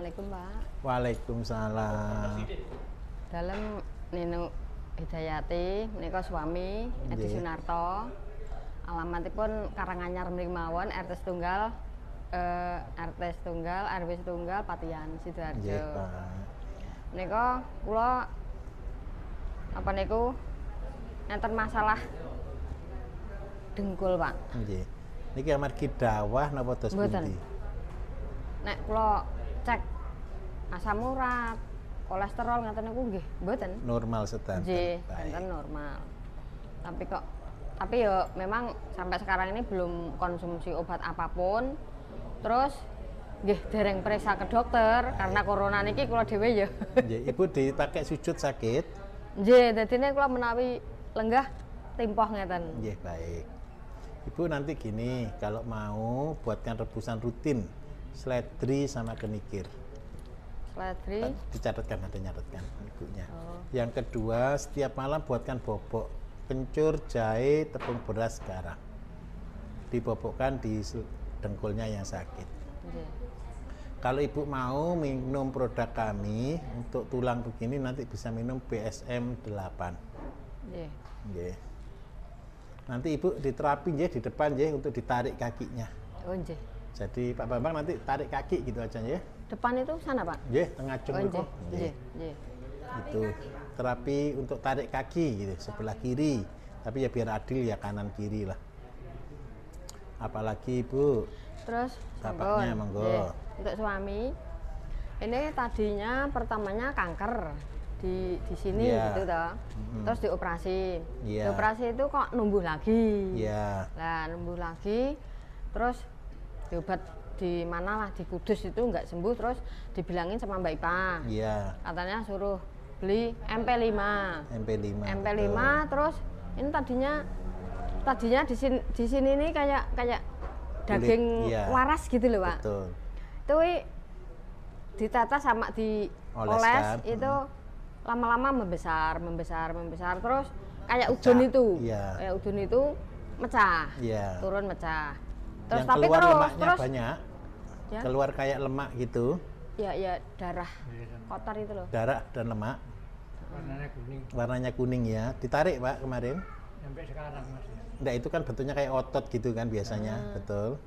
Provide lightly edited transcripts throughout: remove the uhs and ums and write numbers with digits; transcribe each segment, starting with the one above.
Assalamualaikum Pak. Waalaikumsalam. Dalam Nino Hidayati, menika suami Edi Sunarto. Alamatipun Karanganyar mriki mawon, RT setunggal RW setunggal Patian Sidoarjo. Nggih, Pak. Menika kula apa niku enten masalah dengkul, Pak. Nggih. Niki amargi dawah napa dos pundi? Nek kula cek asam urat, kolesterol ngaten niku nggih mboten. Normal sedanten. Nggih, sedanten normal. Tapi ya memang sampai sekarang ini belum konsumsi obat apapun. Terus nggih dereng periksa ke dokter karena corona niki kula dhewe ya. Nggih, Ibu dipakai sujud sakit? Nggih, dadine kula menawi lenggah timpoh ngeten. Nggih, baik. Ibu nanti gini, kalau mau buatkan rebusan rutin, seledri sama kenikir. Seledri. Dicatatkan, ada nyatetkan ibunya. Oh. Yang kedua, setiap malam buatkan bobok, kencur, jahe, tepung beras, garam. Dibobokkan di dengkulnya yang sakit. Nggih. Kalau ibu mau minum produk kami untuk tulang begini, nanti bisa minum BSM 8. Nggih. Nggih. Nanti ibu diterapi nggih di depan nggih untuk ditarik kakinya. Oh nggih. Jadi Pak Bambang nanti tarik kaki gitu aja nggih. Depan itu sana, Pak? Nggih, tengah cung Oh niku. nggih. Nggih. Itu terapi untuk tarik kaki gitu sebelah kiri. Tapi ya biar adil ya kanan kiri lah. Apalagi Ibu. Terus Bapaknya sampun. monggo. Nggih. Untuk suami ini tadinya pertamanya kanker di sini gitu toh. Terus dioperasi. Dioperasi itu kok numbuh lagi. Iya. Lah numbuh lagi terus diobat di mana lah di Kudus itu nggak sembuh, terus dibilangin sama Mbak Ipa. Iya. Katanya suruh beli MP5. MP5. MP5 terus ini tadinya di sini ini kayak daging waras gitu loh, Pak. Betul. Itu ditata sama dioles Kan? itu lama-lama membesar terus kayak udun itu. Iya. Kayak udun itu mecah. Iya. Turun mecah. Terus Yang tapi keluar terus lemaknya banyak. Ya? Keluar kayak lemak gitu. Ya darah kotor itu loh. Darah dan lemak. Warnanya kuning. Warnanya kuning ya. Ditarik Pak kemarin. Sampai sekarang Mas. Enggak, itu kan bentuknya kayak otot gitu kan biasanya. Betul.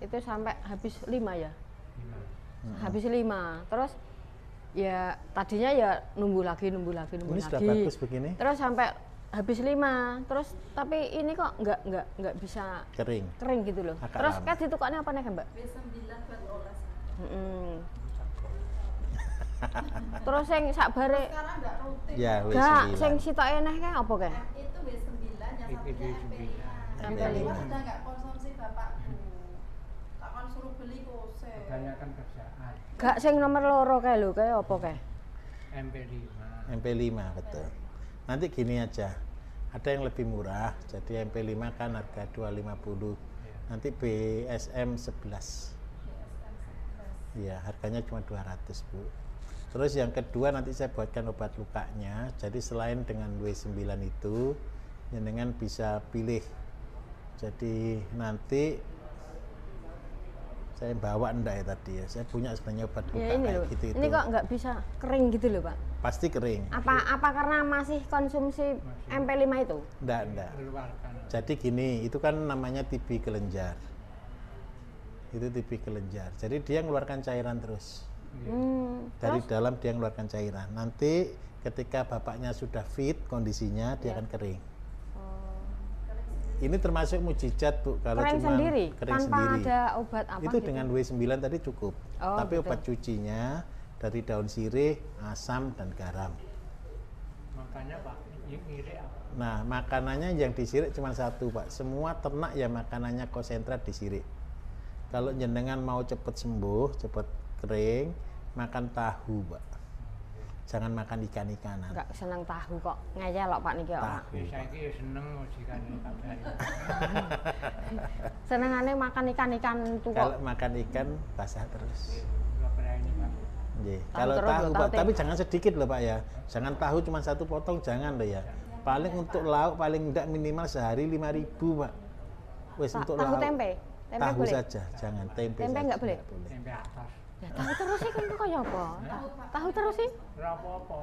Itu sampai habis 5 ya. 5. Habis 5. Terus ya tadinya ya numbuh lagi. Ini sudah bagus begini. Terus sampai habis 5. Terus tapi ini kok nggak bisa Kering. gitu loh. Agak Terus lama. kayak ditukoknya apa nih, Mbak? B9 buat oles. Terus yang sakbare Sekarang nggak rutin. Ya, gak W9. sing sitoke neh kayak apa kayak? Itu B9 yang satunya B9. MP5. MP5. Sudah nggak konsumsi bapakku. Takkan suruh beli kose. Kebanyakan kerjaan. Gak sing nomor loro kayak lho, kayak apa kayak? MP5. MP5 betul. Nanti gini aja. Ada yang lebih murah. Jadi MP5 kan harga 250. Nanti BSM 11. Iya, harganya cuma 200, Bu. Terus yang kedua nanti saya buatkan obat lukanya. Jadi selain dengan W9 itu, jenengan bisa pilih. Jadi nanti saya bawa enggak ya tadi ya. Saya punya sebenarnya obat luka Ya ini kayak loh. gitu itu. Ini kok nggak bisa kering gitu loh, Pak? Pasti kering. Apa karena masih konsumsi MP5 itu? Enggak. Keluarkan. Jadi gini, itu kan namanya TB kelenjar. Itu TB kelenjar. Jadi dia mengeluarkan cairan terus. Dari dalam dia mengeluarkan cairan. Nanti ketika bapaknya sudah fit kondisinya, dia akan kering. Ini termasuk mujizat, Bu. Kalau Kering cuma sendiri? kering Tanpa sendiri. ada obat apa Itu gitu? dengan W9 tadi cukup. Oh, Tapi gitu. obat cucinya dari daun sirih, asam, dan garam. Makanya Pak, ngirik apa? Nah, makanannya yang disirik cuma satu, Pak. Semua ternak ya makanannya konsentrat disirik. Kalau jenengan mau cepat sembuh, cepat kering, makan tahu, Pak. Jangan makan ikan-ikanan. Nggak seneng tahu kok. Ngeyel lho Pak niki kok. Tahu. Saya kira seneng majikan kabari. Senengane makan ikan-ikan itu kok. Kalau makan ikan basah terus. Dua berani Pak. Nggih. Tahu Kalau terus tahu, loh, Pak, tahu tapi tempe. jangan sedikit loh, Pak ya. Jangan tahu cuma satu potong, jangan loh ya. Paling untuk lauk paling enggak minimal sehari 5.000, Pak. Wes untuk Tahu lauk. tempe? Tempe Tahu boleh? saja, jangan tempe. Tempe saja, nggak boleh? Tempe atas. Ya tahu terus sih kan kaya apa? Tahu terus sih? Ora apa-apa,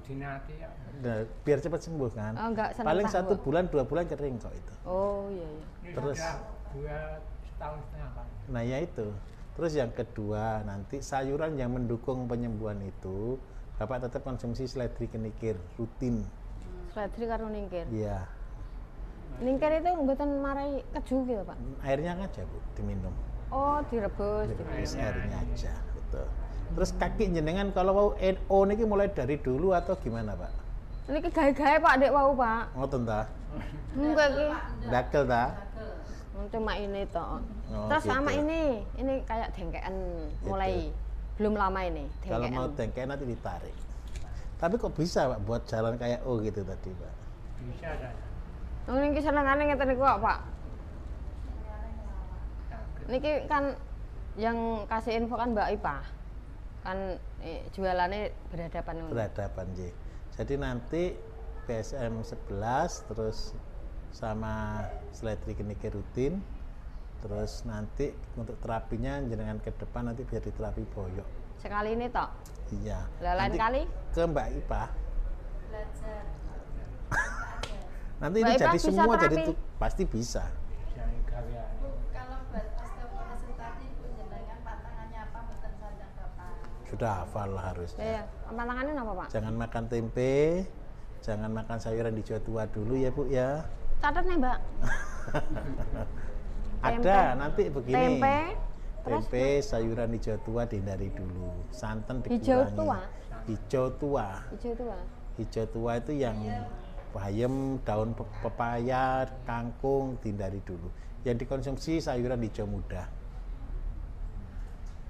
dinati ya. Nah, biar cepat sembuh kan. Oh, enggak seneng Paling tahu. 1 bulan 2 bulan kering kok itu. Oh iya iya. Ini Terus? sudah 2,5 tahun kan. Nah ya itu. Terus yang kedua nanti sayuran yang mendukung penyembuhan itu Bapak tetap konsumsi seledri kenikir rutin. Seledri karo ningkir. Iya. Ningkir itu mboten marai keju gitu, Pak. Airnya aja Bu diminum. Oh, direbus. Direbus airnya aja gitu. Terus kaki jenengan kalau mau NO niki mulai dari dulu atau gimana Pak? Niki gawe-gawe Pak Dek wau, Pak. Ngoten ta? Enggak iki. Dakel ta? Cuma ini toh. Oh, Terus sama gitu. ini kayak dengkean mulai belum lama ini Kalau mau dengkean. dengkek nanti ditarik. Tapi kok bisa Pak buat jalan kayak O gitu tadi Pak? Bisa saja. Oh, niki senengane ngeten niku kok, Pak. Sakit. Niki kan yang kasih info kan Mbak Ipa. Kan jualannya berhadapan ngono. Berhadapan J. Jadi nanti PSM 11 terus sama seledri kenikir rutin. Terus nanti untuk terapinya jenengan ke depan nanti biar diterapi boyok. Sekali ini toh. Iya. Lah lain Nanti kali ke Mbak Ipa. Belajar. Nanti Mbak ini Ipa jadi bisa semua jadi terapi? pasti bisa. Bisa gawean. Bu, kalau buat osteoporosis tadi Bu jenengan pantangannya apa mboten sadang Bapak? Sudah hafal lah harusnya. ya, pantangannya apa, Pak? Jangan makan tempe, jangan makan sayuran hijau tua dulu ya Bu ya. Catat nih, Mbak. Ada nanti begini. Tempe, terus Tempe, sayuran hijau tua dihindari dulu. Santan dikurangi. Hijau tua? Hijau tua. hijau itu, Pak. Hijau tua itu yang bayam, daun pepaya, kangkung dihindari dulu. Yang dikonsumsi sayuran hijau muda.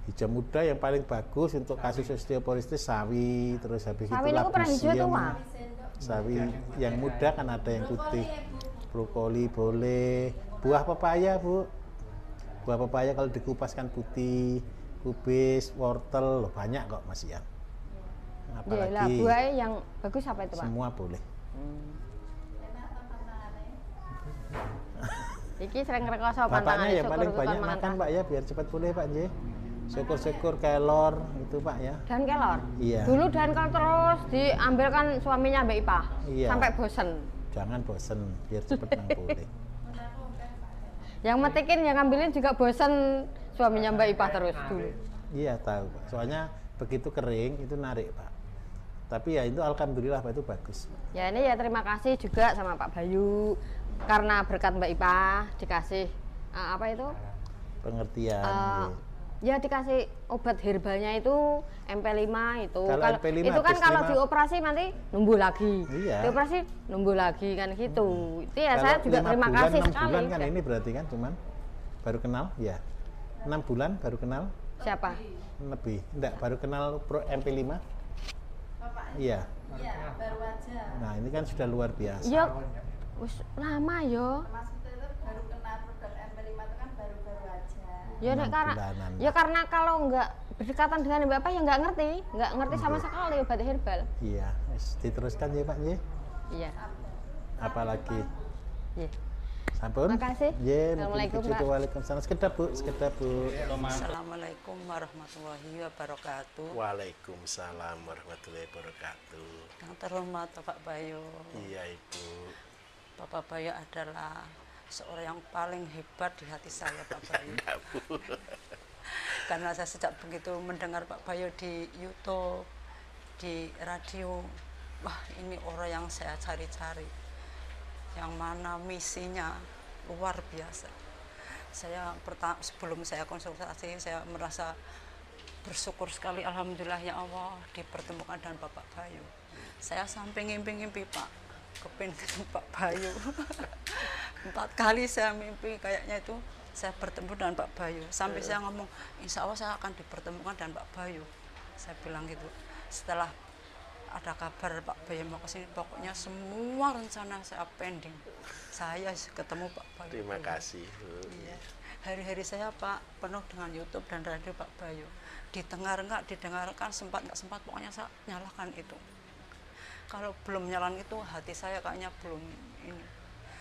Hijau muda yang paling bagus untuk kasus osteoporosis itu sawi, terus habis Sawi itu niku pernah hijau labusiem. tua. Sawi yang muda kan ada yang putih. Brokoli ya Bu. Brokoli boleh. Buah pepaya Bu. Buah pepaya kalau dikupaskan putih, kubis, wortel, loh, banyak kok Mas Ian. Ya, lah Apalagi buahnya yang bagus apa itu, Pak? semua boleh. Enak apa pantangannya? Iki sering rekoso Bapaknya pantangannya yang paling syukur-syukur banyak mangan makan tahu. Pak ya biar cepat pulih Pak J. Syukur-syukur kelor itu Pak ya. Dan kelor. Iya. Dulu dan kelor terus diambil kan suaminya Mbak Ipa. Iya. Sampai bosen. Jangan bosen biar cepat nang pulih. Yang metikin, yang ngambilin juga bosen suaminya Mbak Ipa terus dulu. Iya tahu Pak. Soalnya begitu kering itu narik Pak. Tapi ya itu alhamdulillah Pak itu bagus. Ya ini ya terima kasih juga sama Pak Bayu karena berkat Mbak Ipa dikasih apa itu? Pengertian. Ya dikasih obat herbalnya itu MP5 itu. Kalau MP5 itu kan habis kalau 5 dioperasi nanti numbuh lagi. Iya. Dioperasi numbuh lagi kan gitu. Itu ya saya Kalau juga 5 terima bulan, kasih 6 sekali. bulan kan ini berarti kan cuman baru kenal ya. 6 bulan baru kenal Siapa? lebih. Enggak, baru kenal Pro MP5. Bapaknya? Iya. Iya, baru aja. Nah, ini kan sudah luar biasa. Ya wis lama yo. Maksudnya itu baru kenal produk MP5 itu kan baru-baru aja. Ya nek 6 karena bulanan. ya karena kalau nggak berdekatan dengan Bapak ya nggak ngerti sama sekali obat herbal. Iya, wis diteruskan ya Pak ya. Iya. Apalagi Iya. sampun. Makasih. Ya, Assalamualaikum, Pak. Waalaikumsalam. Sekedap Bu, sekedap Bu. Assalamualaikum warahmatullahi wabarakatuh. Waalaikumsalam warahmatullahi wabarakatuh. Yang terhormat Bapak Bayu. Iya, Ibu. Bapak Bayu adalah seorang yang paling hebat di hati saya, Pak Bayu. Karena saya sejak begitu mendengar Pak Bayu di YouTube, di radio, wah ini orang yang saya cari-cari. Yang mana misinya luar biasa. Sebelum saya konsultasi, saya merasa bersyukur sekali, alhamdulillah ya Allah dipertemukan dengan Bapak Bayu. Saya sampai ngimpi-ngimpi Pak, kepingin ketemu Pak Bayu. 4 kali saya mimpi kayaknya itu saya bertemu dengan Pak Bayu. Sampai saya ngomong, insya Allah saya akan dipertemukan dengan Pak Bayu. Saya bilang gitu. Setelah ada kabar Pak Bayu mau kesini, pokoknya semua rencana saya pending. Saya ketemu Pak Bayu. Terima kasih. Iya. Hari-hari saya Pak penuh dengan YouTube dan radio Pak Bayu. Didengar nggak, didengarkan, sempat nggak sempat, pokoknya saya nyalakan itu. Kalau belum nyalakan itu, hati saya kayaknya belum ini.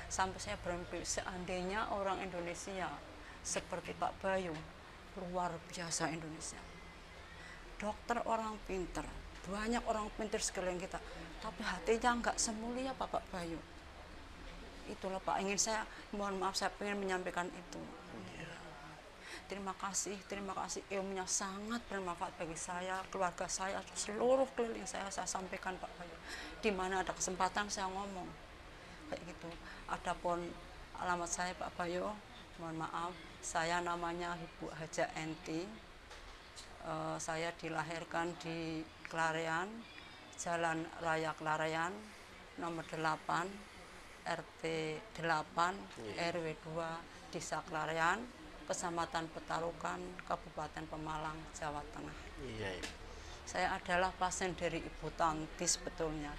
Sampai saya bermimpi, seandainya orang Indonesia seperti Pak Bayu, luar biasa Indonesia. dokter orang pinter, banyak orang pinter sekeliling kita, tapi hatinya nggak semulia Bapak Bayu. Itulah Pak, ingin saya, mohon maaf saya ingin menyampaikan itu. Terima kasih, ilmunya sangat bermanfaat bagi saya, keluarga saya, seluruh keliling saya sampaikan Pak Bayu. Di mana ada kesempatan saya ngomong kayak gitu. Adapun alamat saya Pak Bayu, mohon maaf, saya namanya Ibu Haja Enti. Saya dilahirkan di Klarean, Jalan Raya Klarean, nomor 8, RT 8, RW 2, Desa Klarean, Kecamatan Petarukan, Kabupaten Pemalang, Jawa Tengah. Iya. Saya adalah pasien dari Ibu Tanti sebetulnya.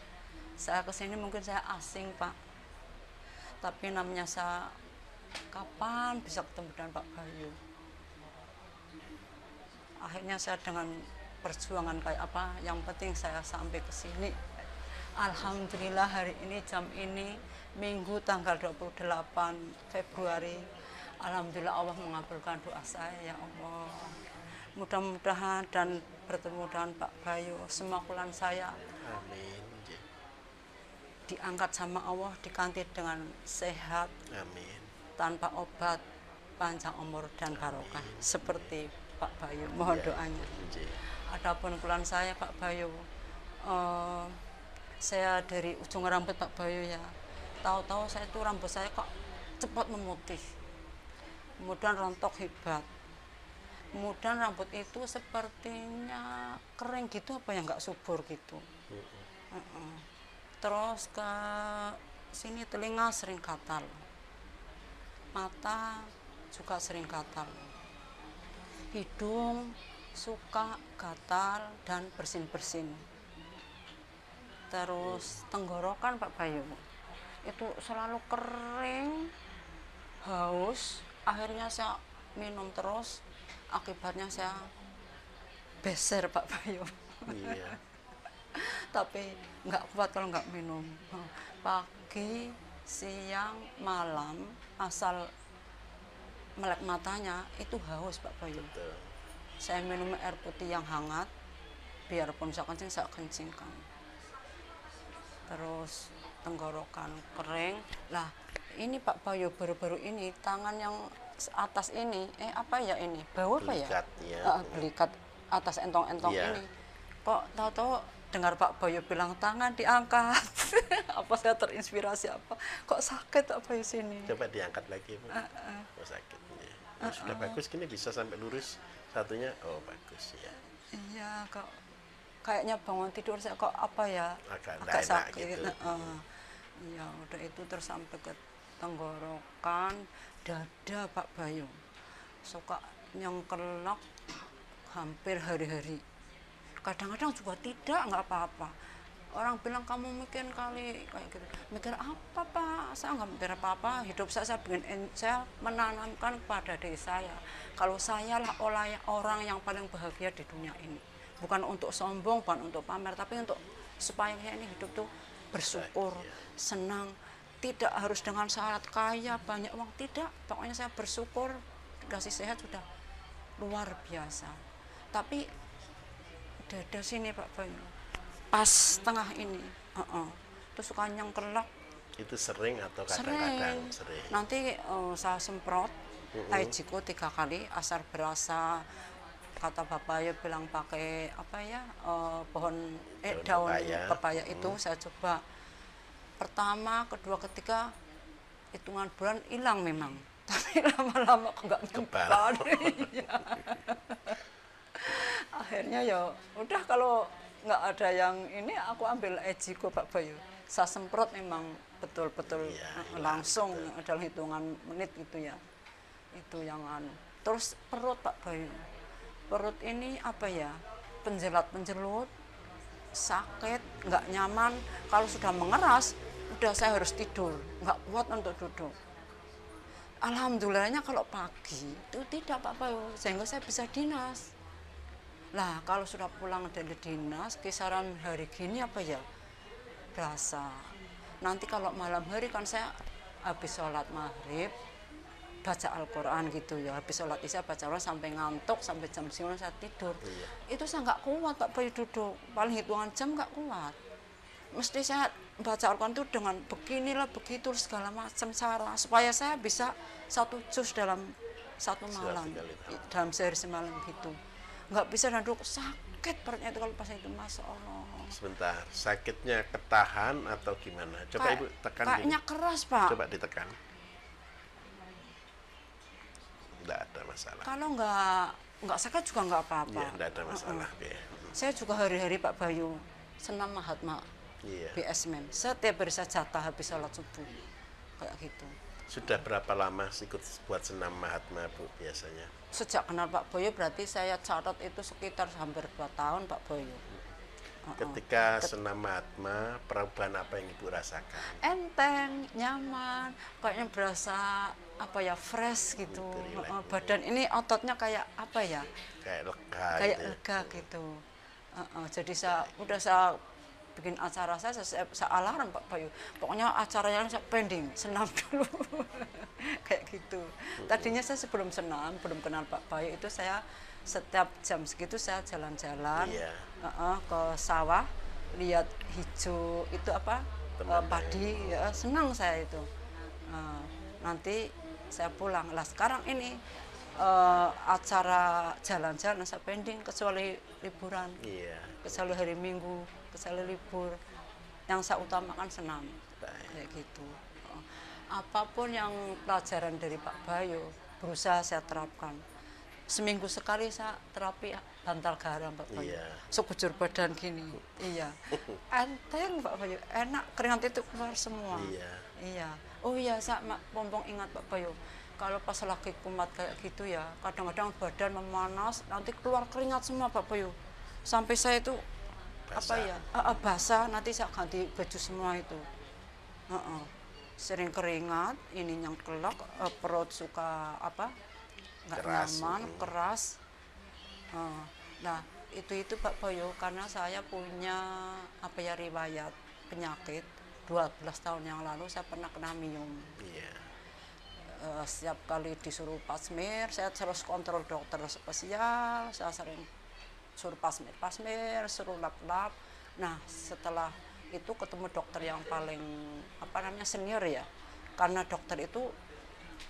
Saya kesini mungkin saya asing Pak, tapi namanya saya kapan bisa ketemu dengan Pak Bayu. Akhirnya saya dengan perjuangan kayak apa, yang penting saya sampai ke sini. Alhamdulillah hari ini jam ini Minggu tanggal 28 Februari. Alhamdulillah Allah mengabulkan doa saya ya Allah. Mudah-mudahan dan bertemu dengan Pak Bayu, semua keluhan saya Amin. diangkat sama Allah, diganti dengan sehat, Amin. tanpa obat, panjang umur dan barokah seperti Pak Bayu. Mohon doanya. Adapun keluhan saya Pak Bayu, saya dari ujung rambut Pak Bayu ya, tahu-tahu saya itu rambut saya kok cepat memutih, kemudian rontok hebat, kemudian rambut itu sepertinya kering gitu, apa ya, nggak subur gitu. Terus ke sini telinga sering gatal, mata juga sering gatal, hidung suka gatal dan bersin-bersin. Terus tenggorokan Pak Bayu itu selalu kering, haus. Akhirnya saya minum terus, akibatnya saya beser Pak Bayu. Iya. Tapi nggak kuat kalau nggak minum. Pagi, siang, malam, asal melek matanya itu haus Pak Bayu. Betul. Saya minum air putih yang hangat, biarpun saya kencing, saya kencingkan. Terus tenggorokan kering. Lah ini Pak Bayu baru-baru ini tangan yang atas ini, apa ya ini? Bau apa ya? Belikat, ya. Belikat atas entong-entong Iya. ini. Kok tahu-tahu dengar Pak Bayu bilang tangan diangkat. Apa saya terinspirasi apa? Kok sakit Pak Bayu sini? Coba diangkat lagi Bu. Oh, sakit. Ya. Sudah bagus, gini bisa sampai lurus satunya. Oh bagus ya. Iya, kok kayaknya bangun tidur saya kok apa ya, Agak agak enak sakit. gitu. Iya, udah itu terus sampai ke tenggorokan, dada Pak Bayu suka nyengkelak hampir hari-hari. Kadang-kadang juga tidak, nggak apa-apa. Orang bilang kamu mikir kali kayak gitu. Mikir apa Pak? Saya nggak mikir apa-apa. Hidup saya bikin, saya menanamkan kepada diri saya. Kalau saya lah orang yang paling bahagia di dunia ini. Bukan untuk sombong, bukan untuk pamer, tapi untuk supaya saya ini hidup tuh bersyukur, senang. Tidak harus dengan syarat kaya, banyak uang, tidak. Pokoknya saya bersyukur, dikasih sehat sudah luar biasa. Tapi dada sini Pak Bayu, pas tengah ini, terus suka nyengkelak. Itu sering atau kadang-kadang sering? Nanti saya semprot Aijiko 3 kali, asal berasa. Kata Bapak ya bilang pakai apa ya, daun pepaya itu saya coba. Pertama, kedua, ketiga, hitungan bulan hilang memang. Tapi lama-lama kok nggak mempan. Akhirnya ya udah, kalau nggak ada yang ini aku ambil Ejiko Pak Bayu. Saya semprot memang betul-betul langsung dalam hitungan menit gitu ya. Itu yang anu. Terus perut Pak Bayu. Perut ini apa ya, penjelat-penjelut, sakit, nggak nyaman. Kalau sudah mengeras, udah saya harus tidur, nggak kuat untuk duduk. Alhamdulillahnya kalau pagi itu tidak Pak Bayu, sehingga saya bisa dinas. Lah kalau sudah pulang dari dinas, kisaran hari gini apa ya, berasa. Nanti kalau malam hari kan saya habis sholat maghrib, baca Al-Quran gitu ya, habis sholat isya baca Al-Quran sampai ngantuk, sampai jam 9 saya tidur. Itu saya nggak kuat Pak Bayu duduk, paling hitungan jam nggak kuat. Mesti saya baca Al-Quran itu dengan beginilah begitu segala macam cara supaya saya bisa 1 juz dalam 1 malam, dalam sehari semalam gitu. Nggak bisa duduk, sakit perutnya itu kalau pas itu, Masya Allah. Sebentar, sakitnya ketahan atau gimana? Coba Ibu tekan kayaknya gini. keras Pak. Coba ditekan. Enggak ada masalah. Kalau nggak sakit juga nggak apa-apa. Iya, enggak ada masalah. Oke. Saya juga hari-hari Pak Bayu senam Mahatma Iya. BSMM. Setiap hari saya jatah habis sholat subuh kayak gitu. Sudah berapa lama ikut buat senam Mahatma Bu biasanya? Sejak kenal Pak Boyo berarti saya catat itu sekitar hampir 2 tahun Pak Boyo. Ketika senam Mahatma, perubahan apa yang Ibu rasakan? Enteng, nyaman, kayaknya berasa apa ya, fresh gitu. Badan ini ototnya kayak apa ya? Kayak lega. Kayak gitu. lega gitu. Jadi saya bikin acara saya alarm Pak Bayu. Pokoknya acaranya saya pending, senam dulu. Kayak gitu. Tadinya saya sebelum senam, belum kenal Pak Bayu itu saya setiap jam segitu saya jalan-jalan ke sawah, lihat hijau itu apa padi, ya, senang saya itu. Nanti saya pulang. Lah sekarang ini acara jalan-jalan saya pending kecuali liburan. Iya. Kecuali hari Minggu, kecuali libur. Yang saya utamakan senam. Kayak gitu. Apapun yang pelajaran dari Pak Bayu berusaha saya terapkan. Seminggu sekali saya terapi bantal garam Pak Bayu. Iya. Sekujur badan gini. Iya. Enteng Pak Bayu. Enak, keringat itu keluar semua. Iya. Iya. Oh iya, saya pompong ingat Pak Bayu. Kalau pas lagi kumat kayak gitu ya, kadang-kadang badan memanas, nanti keluar keringat semua Pak Bayu. Sampai saya itu Basah. apa ya? Basah, nanti saya ganti baju semua itu. Sering keringat, ini yang kelak, perut suka apa? Nggak Keras. nyaman, keras. Nah, itu Pak Boyo karena saya punya apa ya, riwayat penyakit 12 tahun yang lalu saya pernah kena minum. Iya. Setiap kali disuruh pasmir, saya terus kontrol dokter spesial, saya sering suruh pasmir, suruh lap-lap. Nah, setelah itu ketemu dokter yang paling apa namanya senior ya, karena dokter itu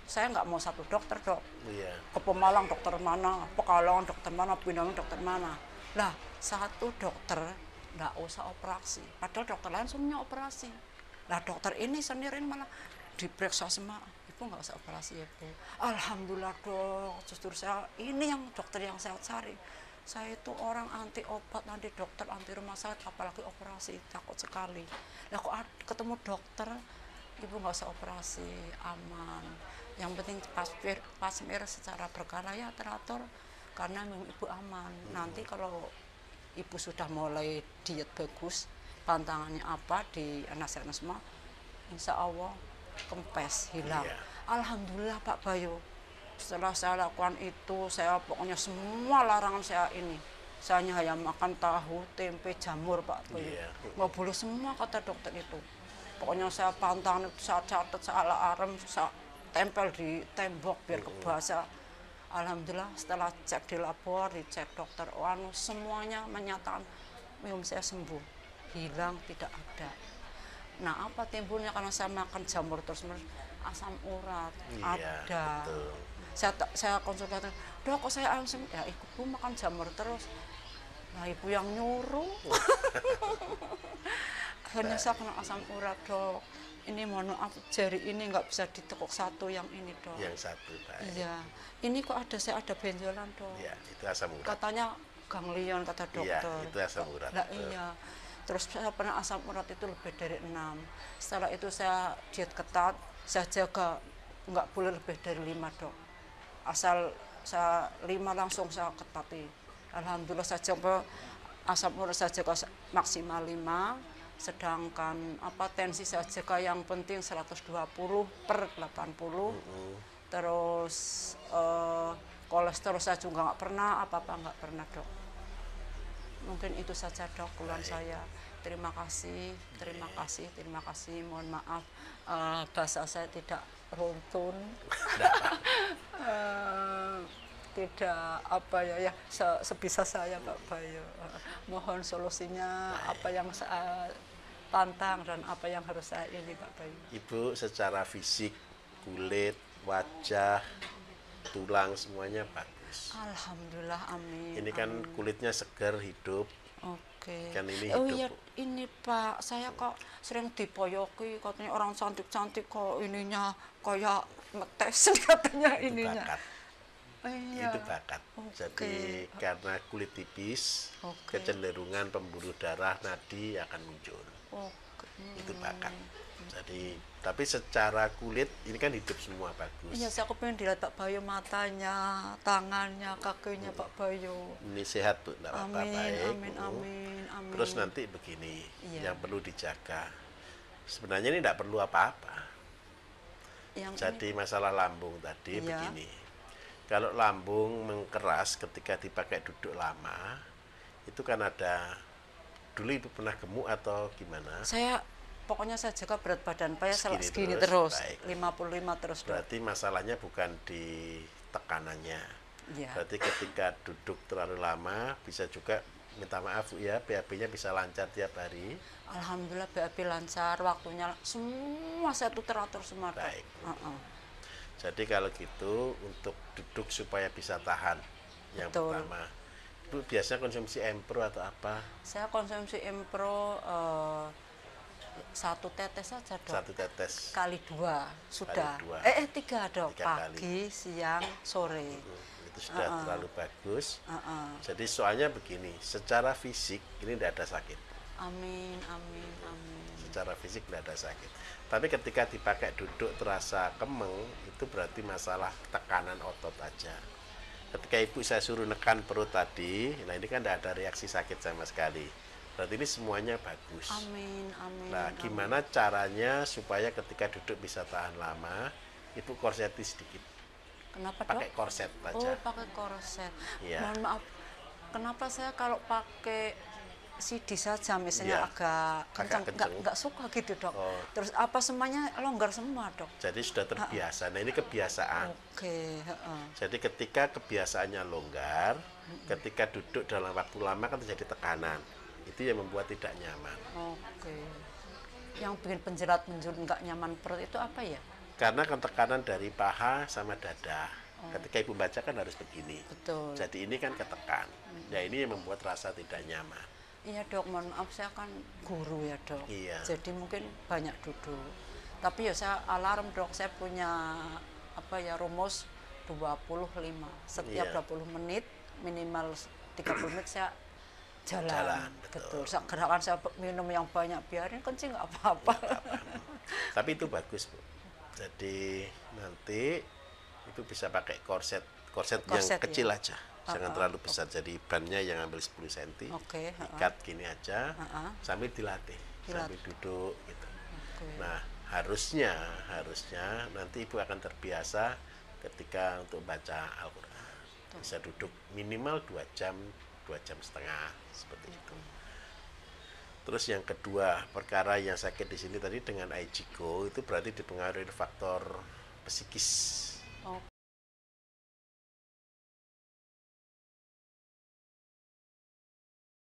saya nggak mau 1 dokter Dok. Iya. Ke Pemalang dokter mana, Pekalongan dokter mana, Pinang dokter mana. Lah 1 dokter nggak usah operasi, padahal dokter lain semuanya operasi. Lah dokter ini senior ini malah diperiksa semua, Ibu nggak usah operasi ya Bu. Alhamdulillah Dok, justru saya ini yang dokter yang saya cari. Saya itu orang anti obat, anti dokter, anti rumah sakit, apalagi operasi, takut sekali. Lah kok ketemu dokter, Ibu nggak usah operasi, aman. Yang penting pasmir secara berkala ya teratur, karena memang Ibu aman. Nanti kalau Ibu sudah mulai diet bagus, pantangannya apa di anak-anak semua, insya Allah kempes, hilang. Iya. Alhamdulillah Pak Bayu. Setelah saya lakukan itu, saya pokoknya semua larangan saya ini. Saya hanya makan tahu, tempe, jamur Pak Bayu. Iya. Nggak boleh semua kata dokter itu. Pokoknya saya pantang itu, saya catat, saya alarm, saya tempel di tembok biar kebasa. Alhamdulillah setelah cek di labor, dicek dokter semuanya menyatakan minum saya sembuh, hilang, tidak ada. Nah apa timbulnya karena saya makan jamur terus asam urat. Iya, Ada. betul. Saya konsultasi, Dok kok saya asam, ya Ibu makan jamur terus. Nah Ibu yang nyuruh. Akhirnya saya kena asam urat Dok. Ini mohon maaf, jari ini nggak bisa ditekuk 1 yang ini Dok. Yang 1 baik. Iya, ini kok saya ada benjolan Dok. Iya, itu asam urat. Katanya ganglion kata Iya, dokter. itu asam urat. Lah iya. Terus saya pernah asam urat itu lebih dari 6. Setelah itu saya diet ketat, saya jaga nggak boleh lebih dari 5 Dok. Asal saya 5 langsung saya ketati. Alhamdulillah saya jaga asam urat saya jaga maksimal 5. Sedangkan apa tensi saya jaga yang penting 120/80. Terus kolesterol saya juga nggak pernah, apa-apa nggak pernah Dok. Mungkin itu saja Dok keluhan saya. Terima kasih. Mohon maaf bahasa saya tidak runtun. Nggak apa. Eh, tidak apa ya sebisa saya Pak Bayu. Mohon solusinya apa yang saya tantang dan apa yang harus saya ini Pak Bayu. Ibu secara fisik, kulit, wajah, tulang semuanya bagus. Alhamdulillah, amin. Ini kan amin. kulitnya segar, hidup. Oke. Kan ini Oh hidup, iya, Bu. ini Pak, saya kok sering dipoyoki katanya orang cantik-cantik kok ininya kayak ngetes katanya Itu ininya. bakat. Iya. Itu bakat. Oke. Jadi karena kulit tipis, Oke. kecenderungan pembuluh darah nadi akan muncul. Oke. Itu bakat. Jadi tapi secara kulit ini kan hidup semua bagus. Iya, saya pengen dilihat Pak Bayu matanya, tangannya, kakinya Pak Bayu. Ini sehat Bu, enggak apa-apa, Amin, baik. amin, amin, amin. Terus nanti begini, Iya. yang perlu dijaga. Sebenarnya ini tidak perlu apa-apa. Yang Jadi masalah lambung tadi Iya. begini. Kalau lambung mengkeras ketika dipakai duduk lama, itu kan ada, dulu Ibu pernah gemuk atau gimana? saya pokoknya saya jaga berat badan Pak ya Segini segini terus, terus, baik. 55 terus Dok. Berarti masalahnya bukan di tekanannya. Iya. Berarti ketika duduk terlalu lama, bisa juga minta maaf Bu ya, BAB-nya bisa lancar tiap hari. Alhamdulillah BAB lancar, waktunya semua saya tuh teratur semua Dok. Baik. Heeh. Jadi kalau gitu untuk duduk supaya bisa tahan, yang Betul. pertama. Ibu biasanya konsumsi Empro atau apa? Saya konsumsi Empro 1 tetes saja Dok. 1 tetes. Kali 2 sudah. Kali 2. 3 Dok. 3 Pagi, siang, sore. Itu sudah terlalu bagus. Heeh. Jadi soalnya begini, secara fisik ini tidak ada sakit. Amin, amin, amin. Secara fisik tidak ada sakit. Tapi ketika dipakai duduk terasa kemeng, itu berarti masalah tekanan otot aja. Ketika ibu saya suruh nekan perut tadi, nah ini kan tidak ada reaksi sakit sama sekali. Berarti ini semuanya bagus. Amin, amin. Nah, amin. gimana caranya supaya ketika duduk bisa tahan lama, ibu korseti sedikit. Kenapa Dok? Pakai korset Oh, aja. pakai korset. Iya. Mohon maaf. Kenapa saya kalau pakai CD saja Iya. misalnya agak kencang, kenceng. nggak suka gitu Dok. Oh. Terus apa semuanya longgar semua Dok? Jadi sudah terbiasa. Nah, ini kebiasaan. Oke, heeh. Jadi ketika kebiasaannya longgar, ketika duduk dalam waktu lama kan terjadi tekanan. Itu yang membuat tidak nyaman. Oke. Yang bikin penjerat-menjerat nggak nyaman perut itu apa ya? Karena kan tekanan dari paha sama dada. Ketika ibu baca kan harus begini. Betul. Jadi ini kan ketekan. Ya ini yang membuat rasa tidak nyaman. Iya Dok, mohon maaf saya kan guru ya Dok. Iya. Jadi mungkin banyak duduk. Tapi ya saya alarm Dok, saya punya apa ya rumus 25. Setiap Iya. 20 menit minimal 30 menit saya jalan. Jalan, betul. Gerakan saya minum yang banyak biarin kencing nggak apa-apa. Tapi itu bagus, Bu. Jadi nanti itu bisa pakai korset Korset, yang ya? kecil aja. Jangan terlalu besar. Jadi bannya yang ambil 10 cm. Oke, Ikat gini aja Ha-ha. sambil dilatih. Sambil duduk gitu. Oke. Nah, harusnya nanti ibu akan terbiasa ketika untuk baca Al-Qur'an. Bisa duduk minimal 2 jam, 2 jam setengah seperti itu. Terus yang kedua, perkara yang sakit di sini tadi dengan Aijigo itu berarti dipengaruhi faktor psikis.